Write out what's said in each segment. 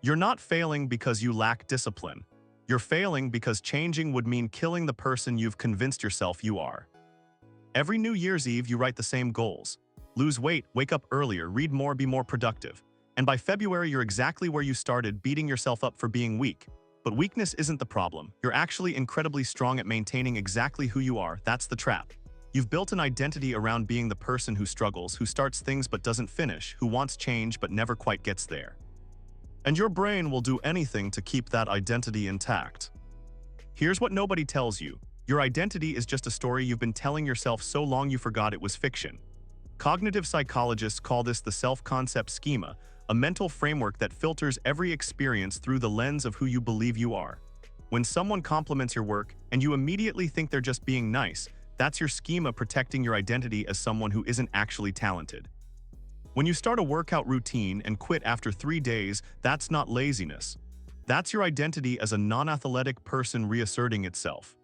You're not failing because you lack discipline. You're failing because changing would mean killing the person you've convinced yourself you are. Every New Year's Eve, you write the same goals. Lose weight, wake up earlier, read more, be more productive. And by February, you're exactly where you started, beating yourself up for being weak. But weakness isn't the problem. You're actually incredibly strong at maintaining exactly who you are. That's the trap. You've built an identity around being the person who struggles, who starts things but doesn't finish, who wants change but never quite gets there. And your brain will do anything to keep that identity intact. Here's what nobody tells you. Your identity is just a story you've been telling yourself so long you forgot it was fiction. Cognitive psychologists call this the self-concept schema, a mental framework that filters every experience through the lens of who you believe you are. When someone compliments your work and you immediately think they're just being nice, that's your schema protecting your identity as someone who isn't actually talented. When you start a workout routine and quit after 3 days, that's not laziness. That's your identity as a non-athletic person reasserting itself.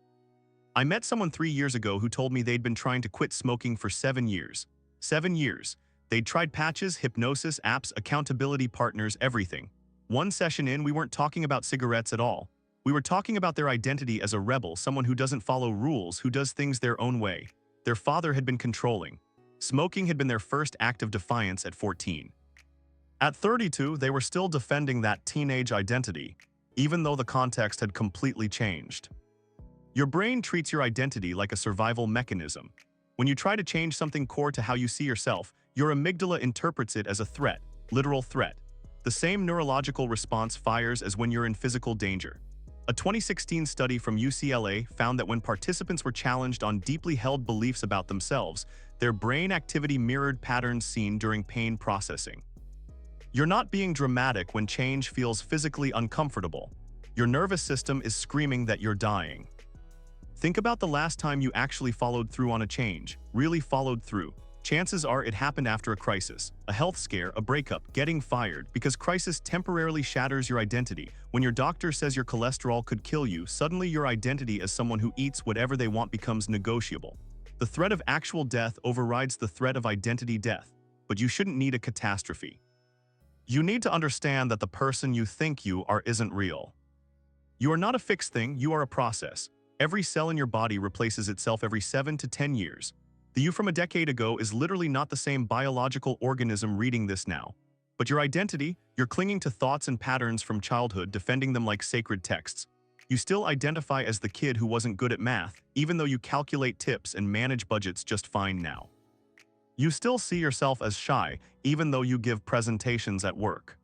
I met someone 3 years ago who told me they'd been trying to quit smoking for 7 years. 7 years. They'd tried patches, hypnosis, apps, accountability partners, everything. One session in, we weren't talking about cigarettes at all. We were talking about their identity as a rebel, someone who doesn't follow rules, who does things their own way. Their father had been controlling. Smoking had been their first act of defiance at 14. At 32, they were still defending that teenage identity, even though the context had completely changed. Your brain treats your identity like a survival mechanism. When you try to change something core to how you see yourself, your amygdala interprets it as a threat, literal threat. The same neurological response fires as when you're in physical danger. A 2016 study from UCLA found that when participants were challenged on deeply held beliefs about themselves, their brain activity mirrored patterns seen during pain processing. You're not being dramatic when change feels physically uncomfortable. Your nervous system is screaming that you're dying. Think about the last time you actually followed through on a change, really followed through. Chances are it happened after a crisis, a health scare, a breakup, getting fired, because crisis temporarily shatters your identity. When your doctor says your cholesterol could kill you, suddenly your identity as someone who eats whatever they want becomes negotiable. The threat of actual death overrides the threat of identity death, but you shouldn't need a catastrophe. You need to understand that the person you think you are isn't real. You are not a fixed thing, you are a process. Every cell in your body replaces itself every 7 to 10 years. The you from a decade ago is literally not the same biological organism reading this now. But your identity, you're clinging to thoughts and patterns from childhood, defending them like sacred texts. You still identify as the kid who wasn't good at math, even though you calculate tips and manage budgets just fine now. You still see yourself as shy, even though you give presentations at work.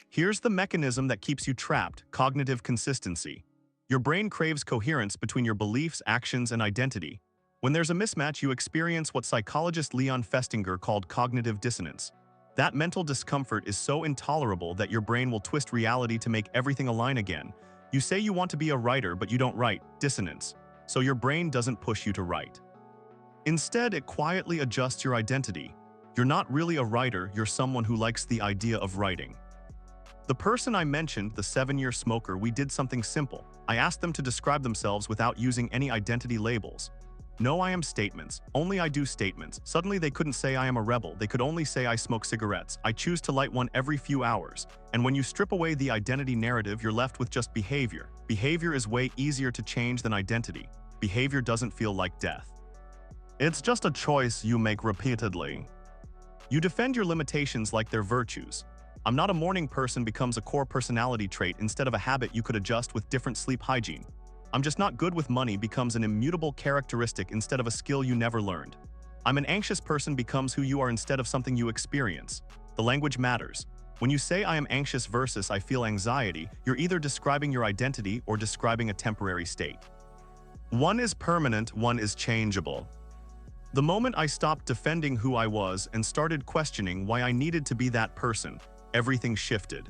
Here's the mechanism that keeps you trapped: cognitive consistency. Your brain craves coherence between your beliefs, actions, and identity. When there's a mismatch, you experience what psychologist Leon Festinger called cognitive dissonance. That mental discomfort is so intolerable that your brain will twist reality to make everything align again. You say you want to be a writer, but you don't write. Dissonance. So your brain doesn't push you to write. Instead, it quietly adjusts your identity. You're not really a writer, you're someone who likes the idea of writing. The person I mentioned, the 7-year smoker, we did something simple. I asked them to describe themselves without using any identity labels. No I am statements, only I do statements. Suddenly they couldn't say I am a rebel, they could only say I smoke cigarettes. I choose to light one every few hours. And when you strip away the identity narrative, you're left with just behavior. Behavior is way easier to change than identity. Behavior doesn't feel like death. It's just a choice you make repeatedly. You defend your limitations like they're virtues. I'm not a morning person becomes a core personality trait instead of a habit you could adjust with different sleep hygiene. I'm just not good with money becomes an immutable characteristic instead of a skill you never learned. I'm an anxious person becomes who you are instead of something you experience. The language matters. When you say I am anxious versus I feel anxiety, you're either describing your identity or describing a temporary state. One is permanent, one is changeable. The moment I stopped defending who I was and started questioning why I needed to be that person, everything shifted.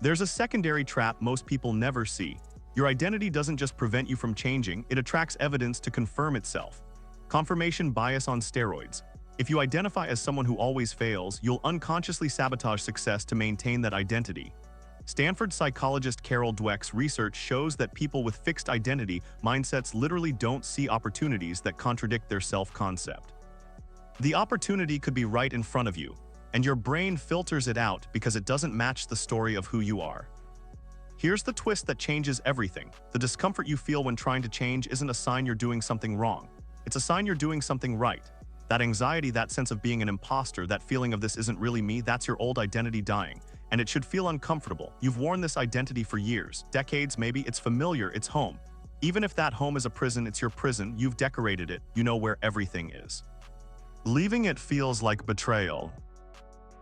There's a secondary trap most people never see. Your identity doesn't just prevent you from changing, it attracts evidence to confirm itself. Confirmation bias on steroids. If you identify as someone who always fails, you'll unconsciously sabotage success to maintain that identity. Stanford psychologist Carol Dweck's research shows that people with fixed identity mindsets literally don't see opportunities that contradict their self-concept. The opportunity could be right in front of you. and your brain filters it out because it doesn't match the story of who you are. Here's the twist that changes everything. The discomfort you feel when trying to change isn't a sign you're doing something wrong. It's a sign you're doing something right. That anxiety, that sense of being an imposter, that feeling of this isn't really me, that's your old identity dying. And it should feel uncomfortable. You've worn this identity for years, decades maybe, it's familiar, it's home. Even if that home is a prison, it's your prison, you've decorated it, you know where everything is. Leaving it feels like betrayal.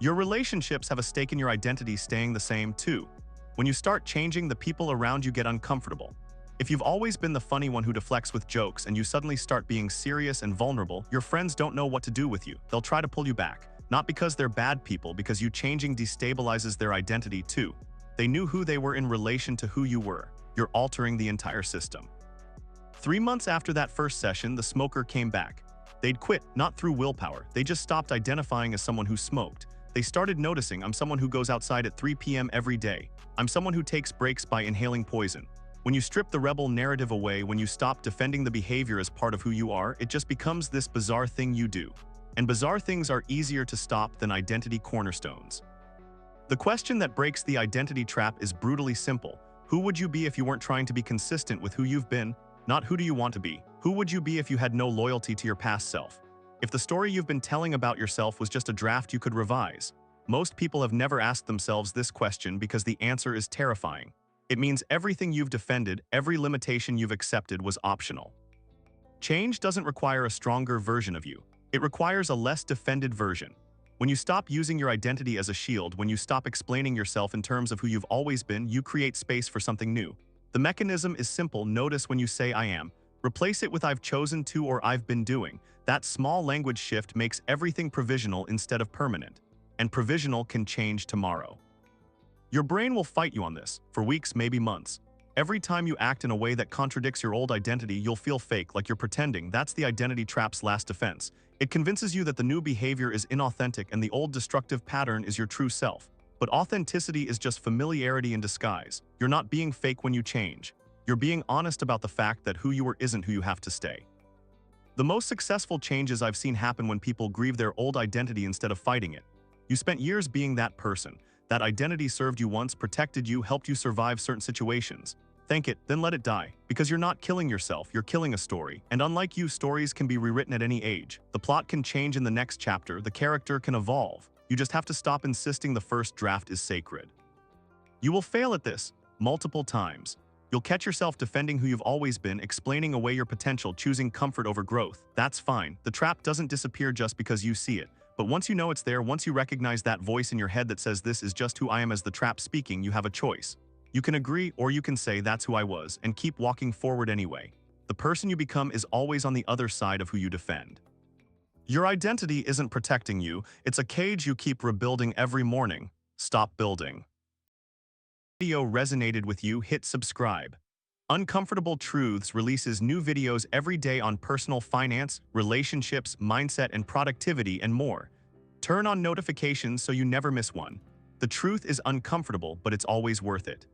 Your relationships have a stake in your identity staying the same too. When you start changing, the people around you get uncomfortable. If you've always been the funny one who deflects with jokes and you suddenly start being serious and vulnerable, your friends don't know what to do with you. They'll try to pull you back. Not because they're bad people, because you changing destabilizes their identity too. They knew who they were in relation to who you were. You're altering the entire system. 3 months after that first session, the smoker came back. They'd quit, not through willpower. They just stopped identifying as someone who smoked. They started noticing, I'm someone who goes outside at 3 p.m. every day. I'm someone who takes breaks by inhaling poison. When you strip the rebel narrative away, when you stop defending the behavior as part of who you are, it just becomes this bizarre thing you do. And bizarre things are easier to stop than identity cornerstones. The question that breaks the identity trap is brutally simple. Who would you be if you weren't trying to be consistent with who you've been? Not who do you want to be? Who would you be if you had no loyalty to your past self? If the story you've been telling about yourself was just a draft you could revise? Most people have never asked themselves this question because the answer is terrifying. It means everything you've defended, every limitation you've accepted was optional. Change doesn't require a stronger version of you. It requires a less defended version. When you stop using your identity as a shield, when you stop explaining yourself in terms of who you've always been, you create space for something new. The mechanism is simple. Notice when you say I am. Replace it with I've chosen to or I've been doing. That small language shift makes everything provisional instead of permanent. And provisional can change tomorrow. Your brain will fight you on this, for weeks, maybe months. Every time you act in a way that contradicts your old identity, you'll feel fake, like you're pretending. That's the identity trap's last defense. It convinces you that the new behavior is inauthentic and the old destructive pattern is your true self. But authenticity is just familiarity in disguise. You're not being fake when you change. You're being honest about the fact that who you were isn't who you have to stay. The most successful changes I've seen happen when people grieve their old identity instead of fighting it. You spent years being that person. That identity served you once, protected you, helped you survive certain situations. Thank it, then let it die. Because you're not killing yourself, you're killing a story. And unlike you, stories can be rewritten at any age. The plot can change in the next chapter, the character can evolve. You just have to stop insisting the first draft is sacred. You will fail at this multiple times. You'll catch yourself defending who you've always been, explaining away your potential, choosing comfort over growth. That's fine. The trap doesn't disappear just because you see it. But once you know it's there, once you recognize that voice in your head that says this is just who I am as the trap speaking, you have a choice. You can agree or you can say that's who I was and keep walking forward anyway. The person you become is always on the other side of who you defend. Your identity isn't protecting you, it's a cage you keep rebuilding every morning. Stop building. If the video resonated with you, hit subscribe. Uncomfortable Truths releases new videos every day on personal finance, relationships, mindset, and productivity, and more. Turn on notifications so you never miss one. The truth is uncomfortable, but it's always worth it.